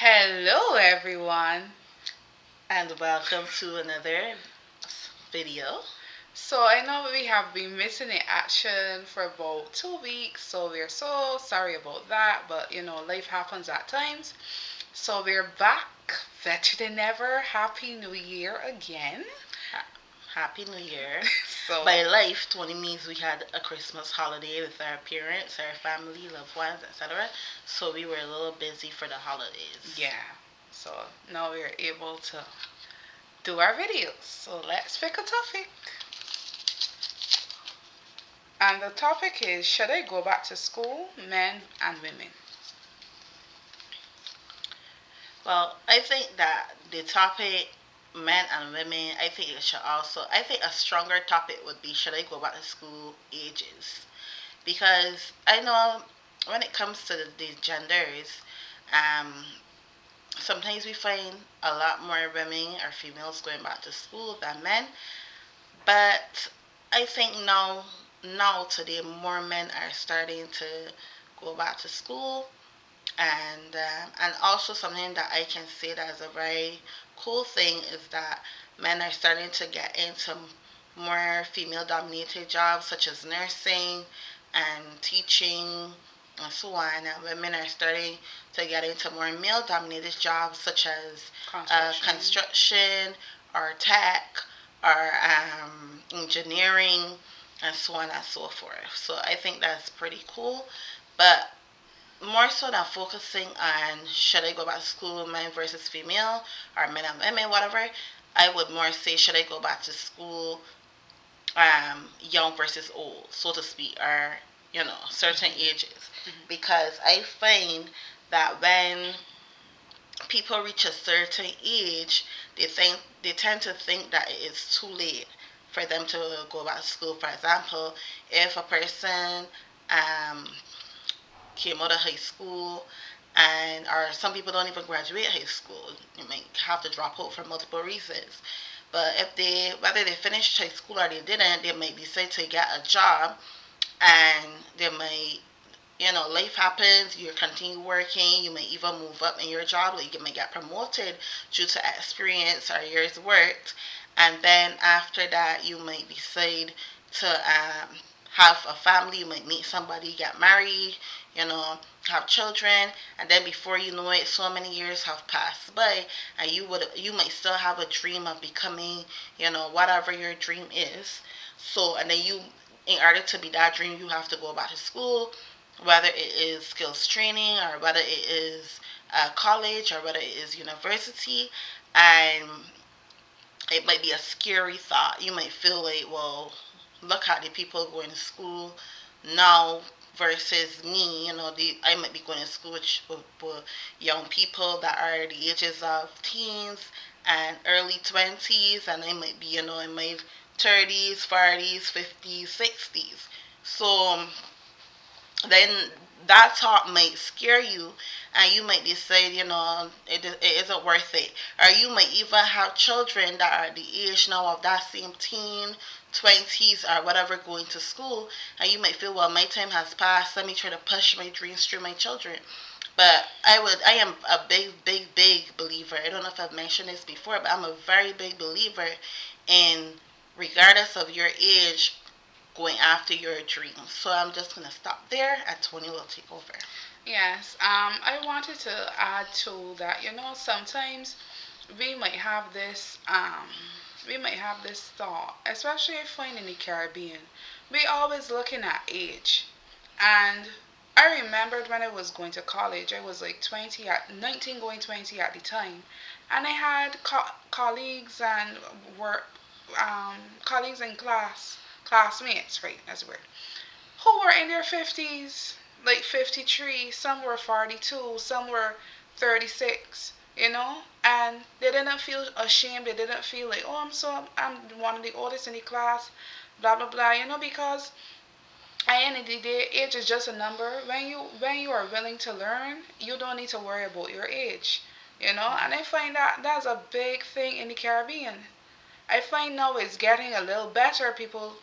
Hello, everyone. And welcome to another video. So, I know we have been missing in action for about 2 weeks, so we're so sorry about that, but life happens at times. So, we're back, better than ever. Happy New Year again. Ha- Happy New Year. So, By life, 20 means we had a Christmas holiday with our parents, our family, loved ones, etc. So we were a little busy for the holidays. yeah, so now we're able to do our videos. So, let's pick a topic. And the topic is, should I go back to school, men and women? Well, I think that the topic, men and women, I think it should also, I think a stronger topic would be should I go back to school ages? Because I know when it comes to the genders, um, sometimes we find a lot more women or females going back to school than men. But I think now today more men are starting to go back to school, and also something that I can say that is a very cool thing is that men are starting to get into more female dominated jobs such as nursing and teaching and so on, and women are starting to get into more male dominated jobs such as Construction. construction or tech or engineering and so on and so forth. So I think that's pretty cool. But more so than focusing on should I go back to school, men versus female, or men and women, whatever, I would more say should I go back to school, young versus old, so to speak, or certain ages, Mhm. because I find that when people reach a certain age, they tend to think that it is too late for them to go back to school. For example, if a person um, came out of high school and or some people don't even graduate high school, you might have to drop out for multiple reasons, but if they whether they finished high school or they didn't, they might be said to get a job, and they might, life happens, you continue working, you may even move up in your job, like you may get promoted due to experience or years worked, and then after that you might decide to have a family, you might meet somebody, get married, you know, have children, and then before you know it, so many years have passed by, and you might still have a dream of becoming, whatever your dream is. So, and then in order to be that dream, you have to go back to school, whether it is skills training or whether it is college or whether it is university, and it might be a scary thought. You might feel like, well, look at the people going to school now versus me. I might be going to school with young people that are the ages of teens and early 20s, and I might be, in my 30s, 40s, 50s, 60s. So then that thought might scare you, and you might decide, it isn't worth it. Or you might even have children that are the age now of that same teen, 20s, or whatever, going to school, and you might feel, well, my time has passed, let me try to push my dreams through my children. But I am a big, big, big believer. I don't know if I've mentioned this before, but I'm a very big believer in, regardless of your age, going after your dreams. So I'm just gonna stop there, and Tony will take over. Yes, I wanted to add to that. Sometimes we might have this thought, especially if we're in the Caribbean. We always looking at age, and I remembered when I was going to college, I was like 20 at 19, going 20 at the time, and I had colleagues and work colleagues in classmates, right? That's weird, who were in their 50s, like 53, some were 42, some were 36, and they didn't feel ashamed. They didn't feel like, oh, I'm one of the oldest in the class, blah, blah, blah, because at the end of the day, age is just a number. When you are willing to learn, you don't need to worry about your age. And I find that that's a big thing in the Caribbean. I find now it's getting a little better. People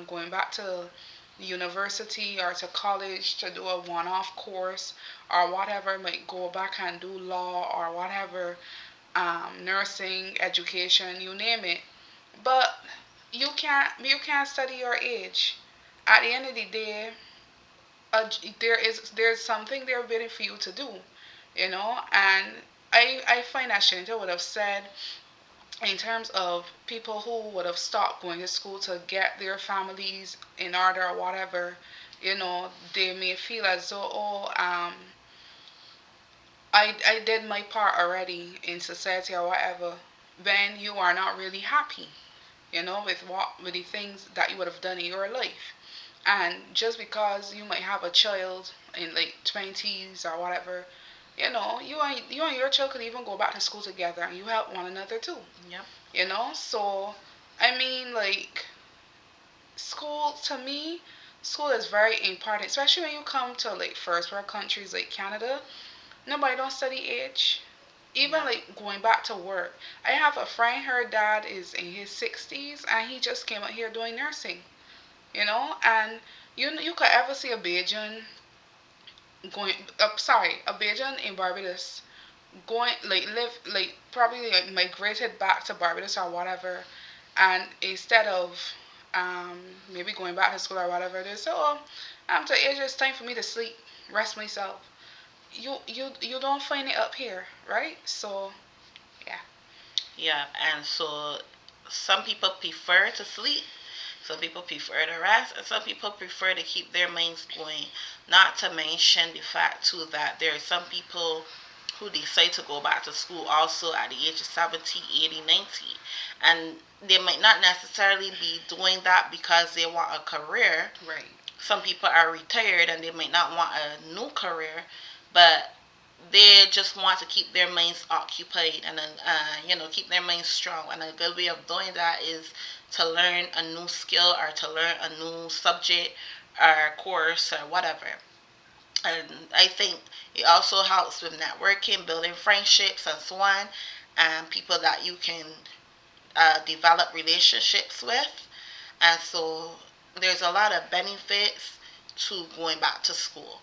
going back to university or to college to do a one-off course or whatever, might go back and do law or whatever, nursing, education, you name it. But you can't study your age. At the end of the day, there's something there waiting for you to do, and I find that Shanita would have said in terms of people who would have stopped going to school to get their families in order or whatever, they may feel as though, oh, I did my part already in society or whatever. Then you are not really happy, with the things that you would have done in your life. And just because you might have a child in like 20s or whatever, you and your child could even go back to school together and you help one another too. Yep. So I mean, like, school to me, school is very important, especially when you come to like first world countries like Canada. Nobody don't study age. Even Yep. like going back to work. I have a friend, her dad is in his 60s and he just came out here doing nursing, and you could ever see a Bajan going, sorry, a Bajan in Barbados going, like, live, like, probably like migrated back to Barbados or whatever, and instead of um maybe going back to school or whatever, they say, oh, I'm to age, it's time for me to sleep, rest myself. You don't find it up here, right? So yeah. Yeah, and so some people prefer to sleep, some people prefer to rest, and some people prefer to keep their minds going. Not to mention the fact too that there are some people who decide to go back to school also at the age of 70, 80, 90. And they might not necessarily be doing that because they want a career. Right. Some people are retired and they might not want a new career, but they just want to keep their minds occupied and keep their minds strong. And a good way of doing that is to learn a new skill or to learn a new subject or course or whatever. And I think it also helps with networking, building friendships, and so on, and people that you can develop relationships with. And so there's a lot of benefits to going back to school.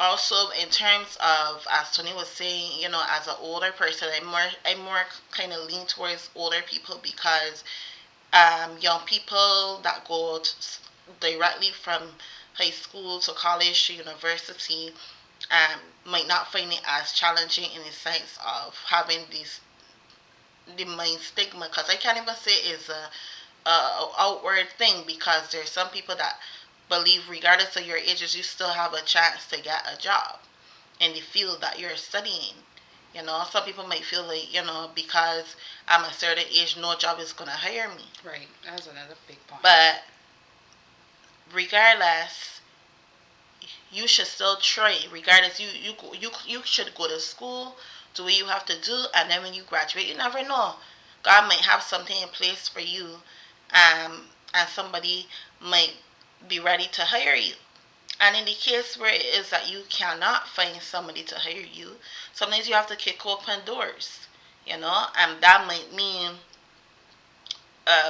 Also, in terms of, as Tony was saying, as an older person, I more kind of lean towards older people because young people that go directly from high school to college to university might not find it as challenging in the sense of having this the main stigma, because I can't even say it's a outward thing, because there's some people that believe regardless of your ages you still have a chance to get a job in the field that you're studying. Some people might feel like, because I'm a certain age, no job is going to hire me. Right. That's another big point. But regardless, you should still try. Regardless, you should go to school, do what you have to do, and then when you graduate, you never know. God might have something in place for you, and somebody might be ready to hire you. And in the case where it is that you cannot find somebody to hire you, sometimes you have to kick open doors, and that might mean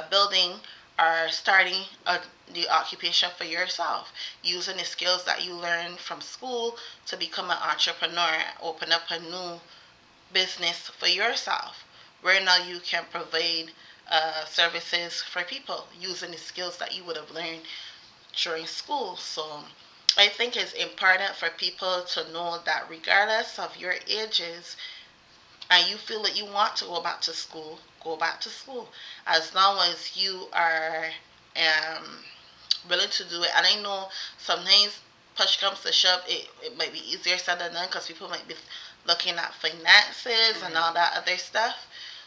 building or starting the occupation for yourself, using the skills that you learned from school to become an entrepreneur, open up a new business for yourself, where now you can provide services for people using the skills that you would have learned during school. So I think it's important for people to know that regardless of your ages, and you feel that you want to go back to school, go back to school. As long as you are willing to do it. And I know sometimes push comes to shove, it might be easier said than done because people might be looking at finances and all that other stuff.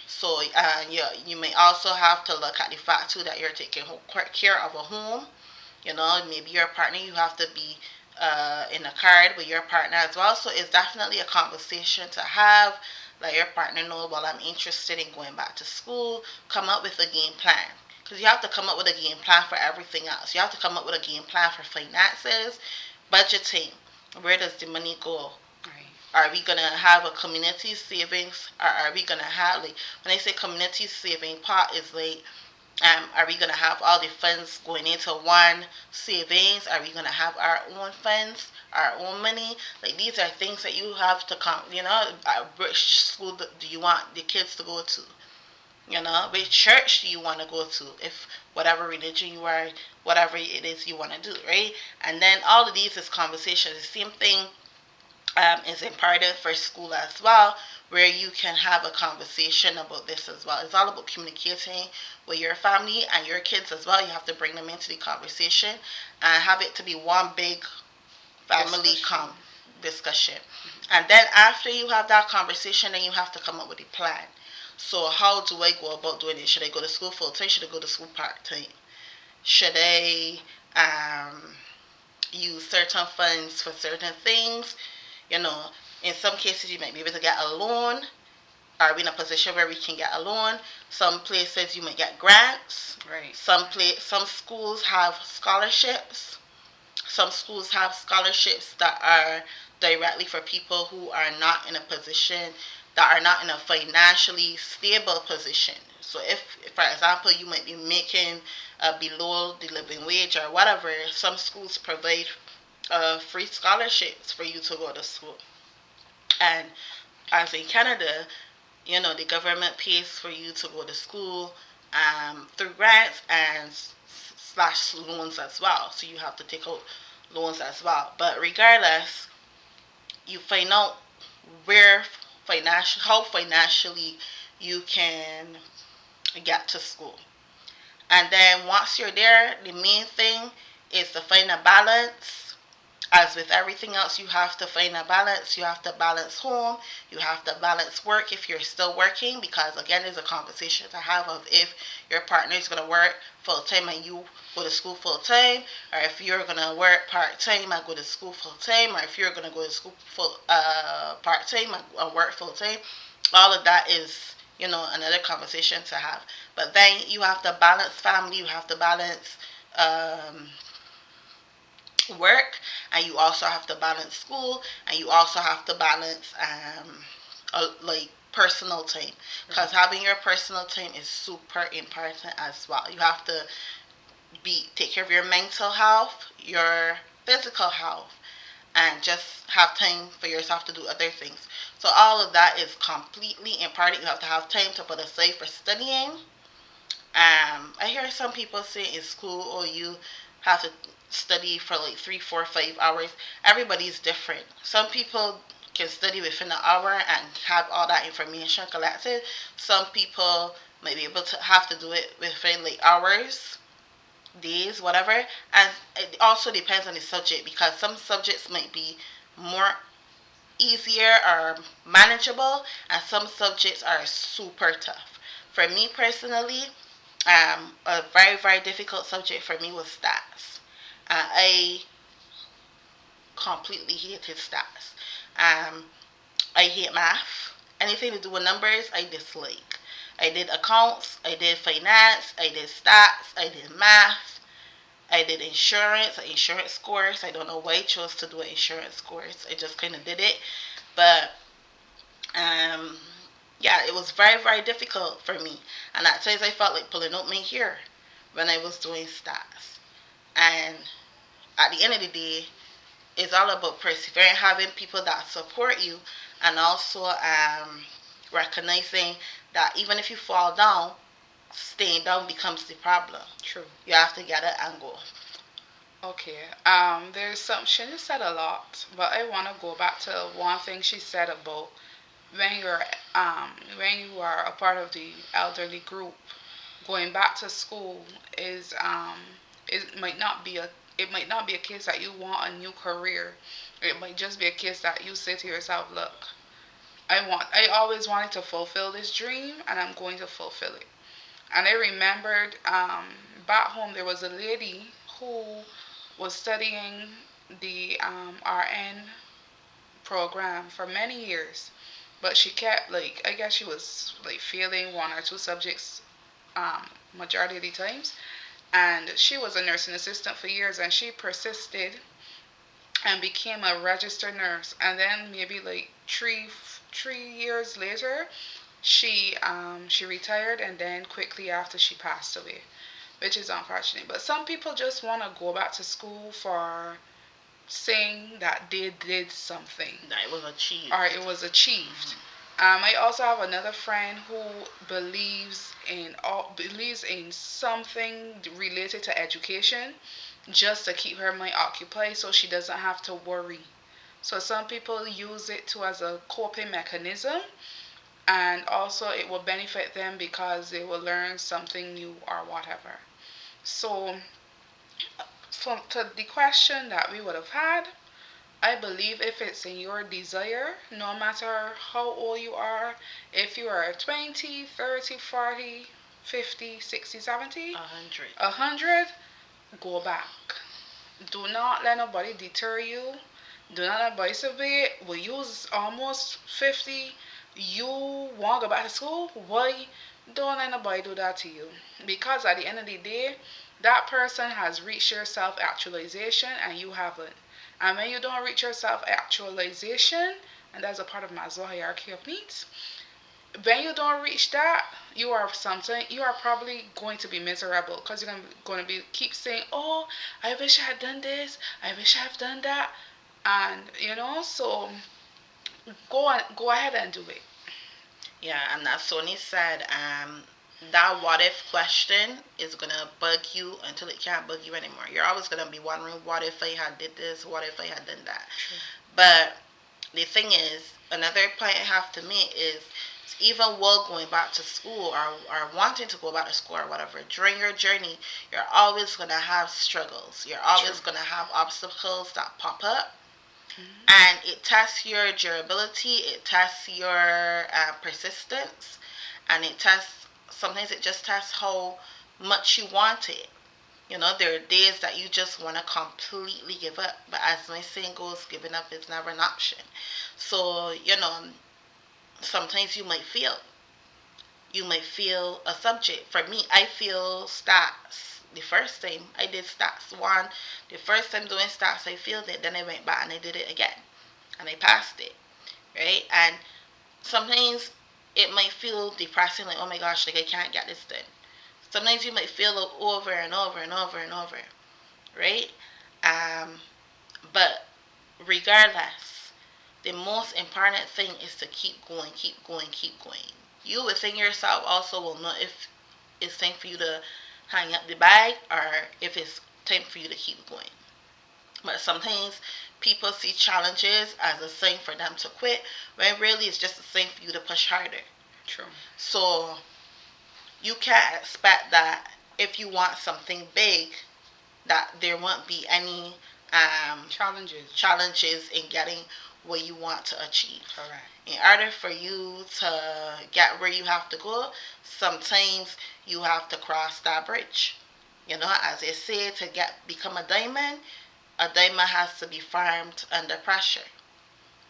So you may also have to look at the fact too that you're taking care of a home. Maybe your partner, you have to be in a card with your partner as well. So it's definitely a conversation to have. Let your partner know, well, I'm interested in going back to school. Come up with a game plan. Because you have to come up with a game plan for everything else. You have to come up with a game plan for finances, budgeting. Where does the money go? Right. Are we going to have a community savings? Or are we going to have, like, when I say community saving pot, is like Are we gonna have all the funds going into one savings? Are we gonna have our own funds, our own money? Like these are things that you have to come. Which school do you want the kids to go to? Which church do you want to go to? If whatever religion you are, whatever it is you want to do, right? And then all of these is conversations. The same thing is important for school as well, where you can have a conversation about this as well. It's all about communicating with your family and your kids as well. You have to bring them into the conversation and have it to be one big family discussion. And then after you have that conversation, then you have to come up with a plan. So how do I go about doing it? Should I go to school full time? Should I go to school part time? Should I use certain funds for certain things? You know, in some cases you might be able to get a loan. Are we in a position where we can get a loan? Some places you might get grants. Right. Some schools have scholarships. Some schools have scholarships that are directly for people who are not in a position, that are not in a financially stable position. So if for example, you might be making below the living wage or whatever, some schools provide free scholarships for you to go to school. And as in Canada, the government pays for you to go to school through grants and slash loans as well. So you have to take out loans as well. But regardless, you find out where how financially you can get to school. And then once you're there, the main thing is to find a balance. As with everything else, you have to find a balance. You have to balance home. You have to balance work if you're still working, because again, there's a conversation to have of if your partner is going to work full time and you go to school full time, or if you're going to work part time and go to school full time, or if you're going to go to school part time and work full time. All of that is another conversation to have. But then you have to balance family. You have to balance um, work, and you also have to balance school, and you also have to balance like personal time, because having your personal time is super important as well. You have to take care of your mental health, your physical health, and just have time for yourself to do other things. So all of that is completely important. You have to have time to put aside for studying. I hear some people say in school, oh, you have to study for like 3, 4, 5 hours. Everybody's different. Some people can study within an hour and have all that information collected. Some people might be able to have to do it within like hours, days, whatever. And it also depends on the subject, because some subjects might be more easier or manageable, and some subjects are super tough. For me personally, a very, very difficult subject for me was stats. I completely hated stats. Um, I hate math. Anything to do with numbers, I dislike. I did accounts, I did finance, I did stats, I did math, I did insurance scores. I don't know why I chose to do insurance scores. I just kind of did it. But um, yeah, it was very, very difficult for me. And at times I felt like pulling out my hair when I was doing stats. And at the end of the day, it's all about persevering, having people that support you, and also recognizing that even if you fall down, staying down becomes the problem. True. You have to get it and go. Okay. There's some she just said a lot, but I want to go back to one thing she said about when you are a part of the elderly group, going back to school is it might not be a case that you want a new career. It might just be a case that you say to yourself, look, I always wanted to fulfill this dream, and I'm going to fulfill it. And I remembered back home there was a lady who was studying the RN program for many years, but she kept, like, I guess she was like failing one or two subjects majority of the times. And she was a nursing assistant for years, and she persisted and became a registered nurse. And then maybe like 3 years later, She retired, and then quickly after she passed away, which is unfortunate. But some people just want to go back to school for saying that they did something That it was achieved. or it was achieved. Hmm. I also have another friend who believes in something related to education, just to keep her mind occupied so she doesn't have to worry. So some people use it to as a coping mechanism, and also it will benefit them because they will learn something new or whatever. So from to the question that we would have had, I believe if it's in your desire, no matter how old you are, if you are 20, 30, 40, 50, 60, 70, 100. 100, go back. Do not let nobody deter you. Do not let nobody say, well, you was almost 50, you want to go back to school? Why? Don't let nobody do that to you. Because at the end of the day, that person has reached your self actualization and you haven't. And when you don't reach your self actualization, and that's a part of Maslow hierarchy of needs, when you don't reach that, you are probably going to be miserable because you're going to be keep saying, oh, I wish I had done this, I wish I've done that. And so go ahead and do it. Yeah, and as Sony said, that what if question is gonna bug you until it can't bug you anymore. You're always gonna be wondering, what if I had did this? What if I had done that? True. But the thing is, another point I have to make is, even while going back to school, or wanting to go back to school or whatever, during your journey, you're always gonna have struggles. You're always True. gonna have obstacles that pop up, Hmm. and it tests your durability, it tests your persistence, and it tests, sometimes it just tests how much you want it. There are days that you just want to completely give up, but as my saying goes, giving up is never an option. So, sometimes you might feel a subject. For me, I feel stats. The first time I did stats one, the first time doing stats, I failed it. Then I went back and I did it again, and I passed it, right? And sometimes it might feel depressing, like, oh my gosh, like I can't get this done. Sometimes you might feel it over and over and over and over, right? Um, but regardless, the most important thing is to keep going, keep going, keep going. You within yourself also will know if it's time for you to hang up the bag or if it's time for you to keep going. But sometimes people see challenges as a sign for them to quit, when really it's just a sign for you to push harder. True. So you can't expect that if you want something big, that there won't be any Challenges. challenges in getting what you want to achieve. Correct. In order for you to get where you have to go, sometimes you have to cross that bridge. As they say, to become a diamond has to be farmed under pressure,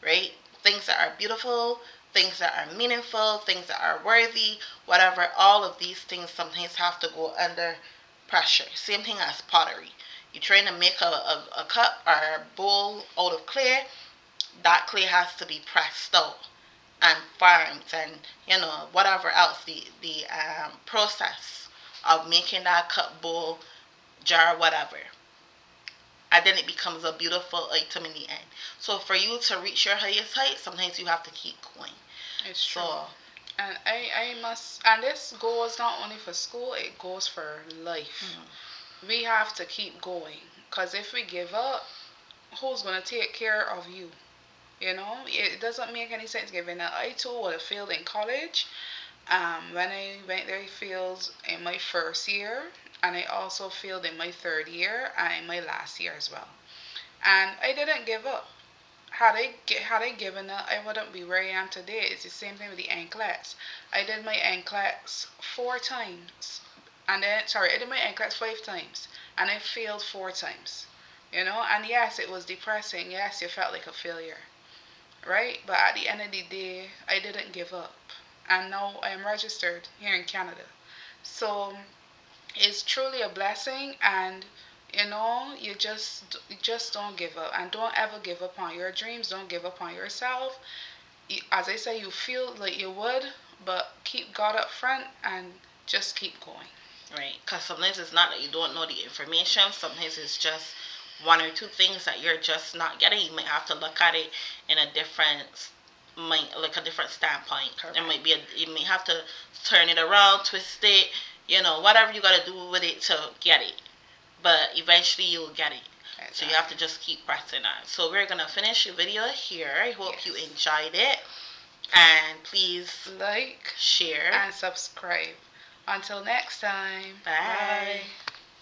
right? Things that are beautiful, things that are meaningful, things that are worthy, whatever, all of these things sometimes have to go under pressure. Same thing as pottery. You're trying to make a cup or a bowl out of clay, that clay has to be pressed out and farmed, and whatever else, the process of making that cup, bowl, jar, whatever, and then it becomes a beautiful item in the end. So for you to reach your highest height, sometimes you have to keep going. It's true. So, And I must, and this goes not only for school, it goes for life. mhm, We have to keep going. Because if we give up, who's going to take care of you? It doesn't make any sense giving up. I too would have failed in college. When I went there, I failed in my first year, and I also failed in my third year and in my last year as well. And I didn't give up. Had I given up, I wouldn't be where I am today. It's the same thing with the NCLEX. I did my NCLEX 4 times, and then sorry, I did my NCLEX 5 times, and I failed 4 times. And yes, it was depressing. Yes, you felt like a failure, right? But at the end of the day, I didn't give up, and now I am registered here in Canada. So it's truly a blessing, and you just don't give up, and don't ever give up on your dreams. Don't give up on yourself. As I say, you feel like you would, but keep God up front and just keep going. Right. Because sometimes it's not that you don't know the information. Sometimes it's just one or two things that you're just not getting. You might have to look at it in a different, like a different standpoint. Correct. It might be you may have to turn it around, twist it, whatever you gotta do with it to get it. But eventually you'll get it. Exactly. So you have to just keep pressing on. So we're gonna finish the video here. I hope you enjoyed it. And please like, share, and subscribe. Until next time. Bye. Bye.